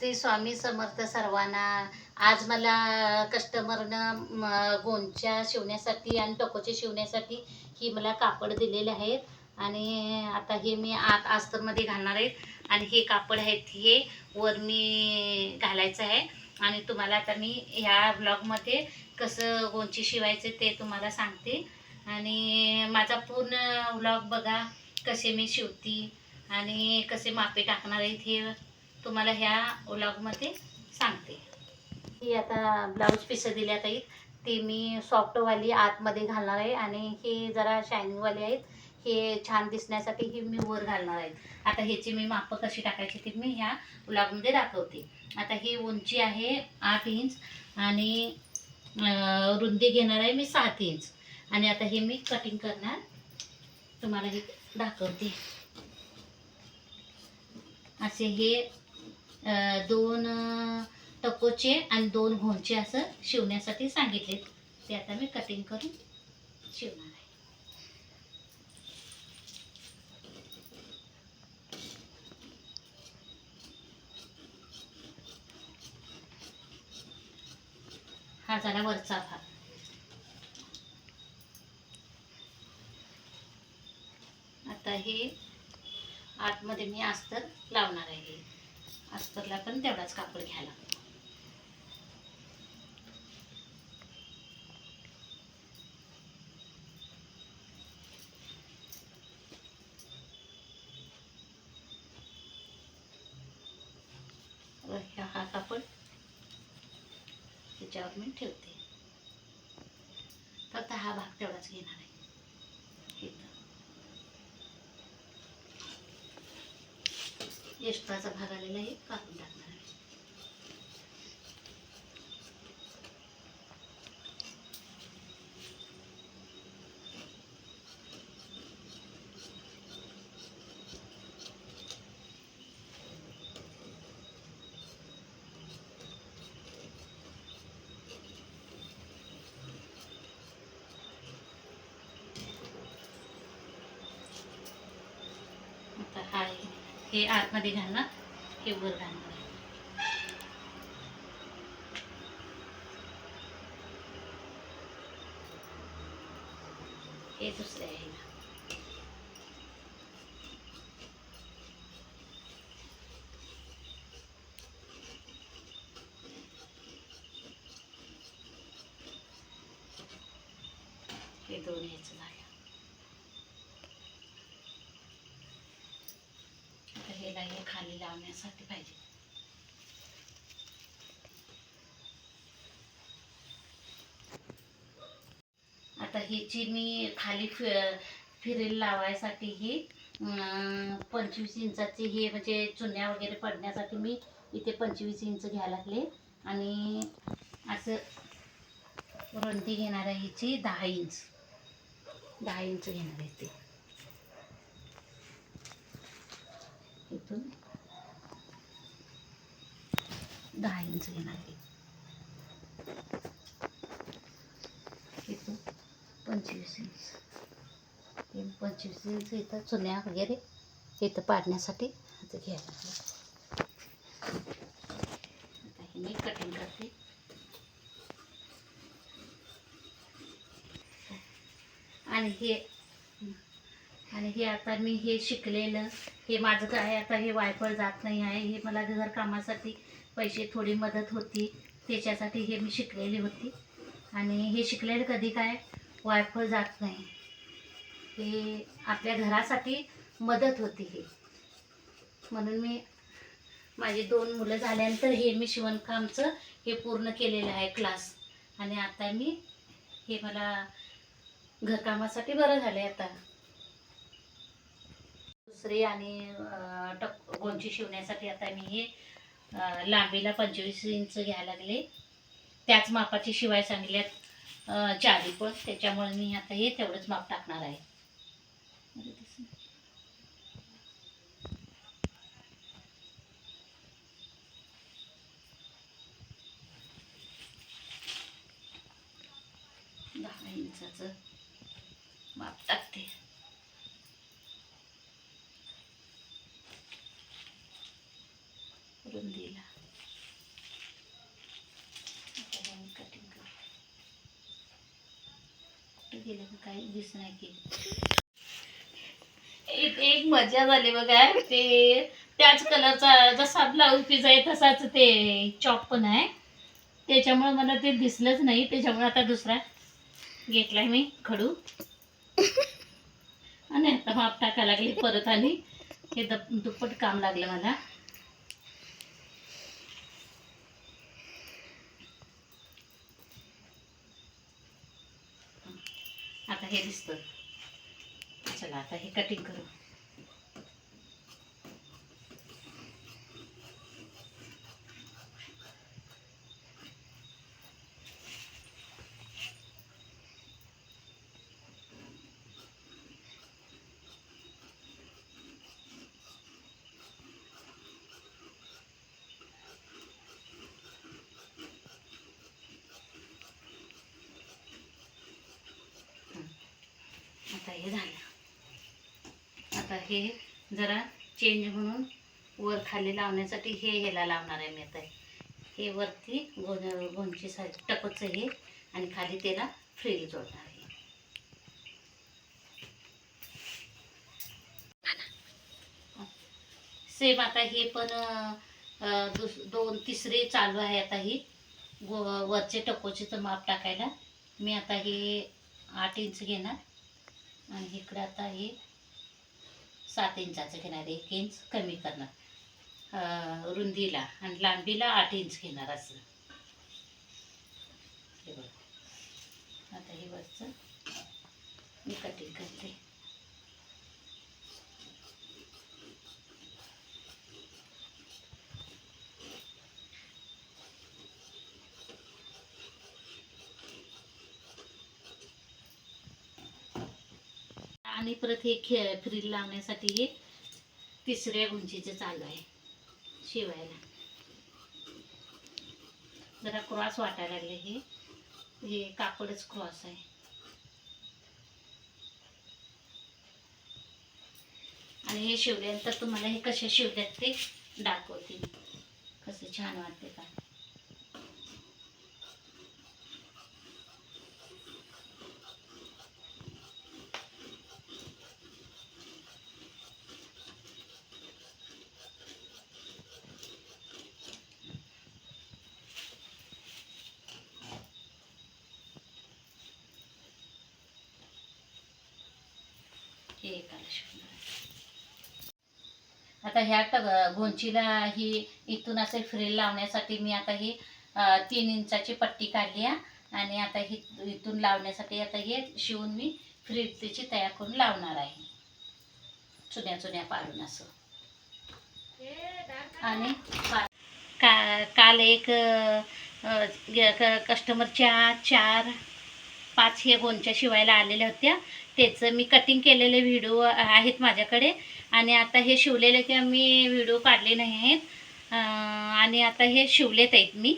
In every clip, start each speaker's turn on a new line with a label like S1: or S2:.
S1: श्री स्वामी समर्थ सर्वांना. आज मला कस्टमरनं गोंच्या शिवण्यासाठी आणि टकोचे शिवण्यासाठी ही मला कापड दिलेले आहेत. आणि आता हे मी आत अस्तरमध्ये घालणार आहेत आणि हे कापड आहेत हे वर मी घालायचं आहे. आणि तुम्हाला आता मी ह्या ब्लॉगमध्ये कसं गोंची शिवायचं ते तुम्हाला सांगते. आणि माझा पूर्ण ब्लॉग बघा, कसे मी शिवती आणि कसे मापे टाकणार आहेत हे तुम्हाला ह्या व्लॉगमध्ये सांगते. ही आता ब्लाऊज पिसं दिल्यात आहेत ते मी सॉफ्टवाली आतमध्ये घालणार आहे आणि हे जरा शायनिंगवाले आहेत. हे छान दिसण्यासाठी हे मी वर घालणार आहे. आता ह्याची मी मापं कशी टाकायची ते मी ह्या व्लॉगमध्ये दाखवते. आता ही उंची आहे 8 इंच आणि रुंदी घेणार आहे मी 7 इंच. आणि आता हे मी कटिंग करणार तुम्हाला हे दाखवते. असे हे 2 टकोचे आणि 2 घोंचे असं शिवण्यासाठी सांगितले. ते आता मी कटिंग करून शिवणार आहे. हा झाला वरचा भाग. आता हे आतमध्ये मी अस्तर लावणार आहे. अस्तरला पण तेवढाच कापड घ्यायला. हा कापड त्याच्यावर मी ठेवते. फक्त हा भाग तेवढाच घेणार आहे. एक्स्ट्राचा भाग आलेला आहे कापून टाकणार आहे. आता हा हे आतमध्ये घालणार, हे वर घालणार आहे. हे दुसरे आहे. हे 2 ह्याचं झालं. आता हेला हे खाली लावण्यासाठी पाहिजे. आता ह्याची मी खाली फिरेल लावायसाठी ही 25 इंचाची हे म्हणजे चुन्या वगैरे पडण्यासाठी मी इथे 25 इंच घ्यायला लागले. आणि असं रुंदी घेणार आहे ह्याची 10 इंच. 10 इंच घेणार आहे ते. इथून 10 इंच घेणार आहे. इथून 25 इंच. 25 इंच इथं चुन्या वगैरे इथं पाडण्यासाठी आता घ्यायला लागलं. आता हे मी कटिंग करते. आणि हे आता मी हे शिकलेलं हे माझं काय आता हे वायफळ जात नाही आहे. हे मला घरकामासाठी पैसे थोडी मदत होती त्याच्यासाठी हे मी शिकलेली होती. आणि हे शिकलेलं कधी काय वायफळ जात नाही. हे आपल्या घरासाठी मदत होती हे. म्हणून मी माझी 2 मुलं झाल्यानंतर हे मी शिवणकामचं हे पूर्ण केलेलं आहे क्लास. आणि आता मी हे मला घरकामासाठी बरं झालं आहे. आता दुसरी आणि गोंची शिवण्यासाठी आता मी हे लांबीला 25 इंच घ्यायला लागले. त्याच मापाची शिवाय सांगितल्यात चारी पण, त्याच्यामुळे मी आता हे तेवढंच माप टाकणार आहे. दहा इंचाचं माप टाकते. रुंदीला केलं की काही दिस नाही केलं. एक मजा झाली बघा. ते त्याच कलरचा जसा ब्लाऊज पीस आहे तसाच ते चॉक पण आहे, त्याच्यामुळे मला ते दिसलंच नाही. त्याच्यामुळे आता दुसरा घेतलाय मी खडू आणि आता माप टाकायला लागली परत. आणि हे दुप्पट काम लागलं मला. आता हे दिसतं. चला आता हे कटिंग करू. आता हे झालं. आता हे जरा चेंज म्हणून वर खाली लावण्यासाठी हे ह्याला लावणार आहे मी. आता हे वरती गोंची साईड टकोचं हे आणि खाली त्याला फ्रिल जोडणार आहे. सेम आता हे पण दोन तिसरे चालू आहे. आता ही वरचे टकोचे माप टाकायला मी आता हे 8 इंच घेणार आणि इकडे आता हे 7 इंचाचं घेणार. 1 इंच कमी करणार रुंदीला आणि लांबीला 8 इंच घेणार असं. हे बघा आता हे वरचं मी कटिंग करते. आणि परत हे फ्रिल लावण्यासाठी हे तिसऱ्या गुंचीचं चालू आहे शिवायला. जरा क्रॉस वाटायला लागले. हे कापडच क्रॉस आहे. आणि हे शिवल्यानंतर तुम्हाला हे कसे शिवल्यात ते दाखवते, कसं छान वाटते का. आता ह्या गोंचीला ही इथून असे फ्रिल लावण्यासाठी मी आता ही 3 इंचाची पट्टी काढली आहे आणि आता ही इथून लावण्यासाठी आता हे शिवून मी फ्रिल त्याची तयार करून लावणार आहे, चुन्या चुन्या पाडून असं. आणि काल एक कस्टमरच्या 4-5 हे गोंच्या शिवायला आलेल्या होत्या. त्याचं मी कटिंग केलेले व्हिडिओ आहेत माझ्याकडे आणि आता हे शिवलेले किंवा मी व्हिडिओ काढले नाही आहेत. आणि आता हे शिवलेत आहेत मी.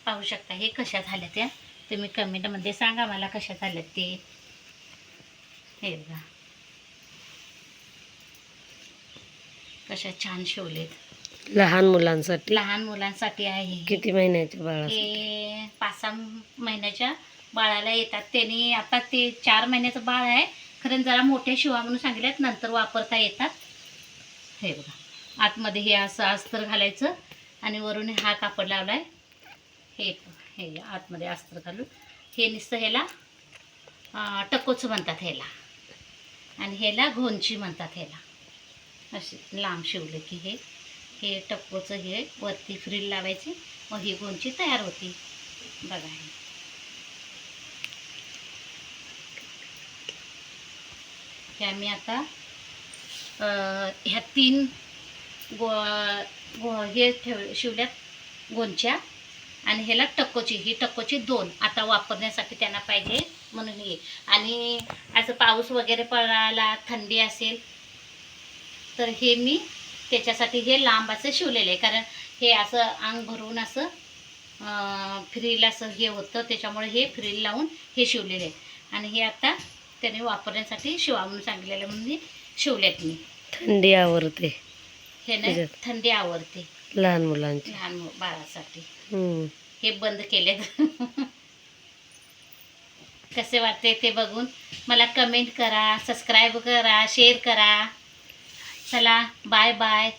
S1: पाहू शकता हे कशा झाल्या त्या. तुम्ही कमेंटमध्ये सांगा मला कशा झाल्यात ते. हे बघा कशा छान शिवलेत.
S2: लहान मुलांसाठी
S1: आहे.
S2: किती महिन्याच्या बाळा?
S1: हे 5-6 महिन्याच्या बाळाला येतात. त्यांनी आता ते 4 महिन्याचं बाळ आहे खरं, जरा मोठ्या शिवा म्हणून सांगितल्यात, नंतर वापरता येतात. हे बघा आतमध्ये हे असं अस्तर घालायचं आणि वरून हा कापड लावलाय. हे आतमध्ये अस्तर घालून हे नुसतं ह्याला टकोच म्हणतात ह्याला, आणि ह्याला घोंची म्हणतात ह्याला. असे लांब शिवले की हे टक्कोचं हे वरती फ्रिल लावायची, मग ही गोंची तयार होती. बघा हे आम्ही आता ह्या 3 हे शिवल्यात गोंच्या आणि ह्याला ही टक्कोची 2 आता वापरण्यासाठी त्यांना पाहिजे म्हणून हे. आणि असं पाऊस वगैरे पडायला, थंडी असेल तर हे मी त्याच्यासाठी हे लांब असं शिवलेलं आहे, कारण हे असं अंग भरून असं फ्रिल असं हे होतं, त्याच्यामुळे हे फ्रिल लावून हे शिवलेले आहे. आणि हे आता त्याने वापरण्यासाठी शिवा म्हणून सांगितलेलं म्हणून शिवल्यात मी.
S2: थंडी आवरते
S1: हे नाही, थंडी आवरते
S2: लहान मुलांची,
S1: लहान बाळासाठी.
S2: हम्म.
S1: हे बंद केलेत. कसे वाटते ते बघून मला कमेंट करा, सबस्क्राईब करा, शेअर करा. चला बाय बाय,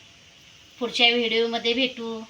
S1: पुढच्या व्हिडिओमध्ये भेटू.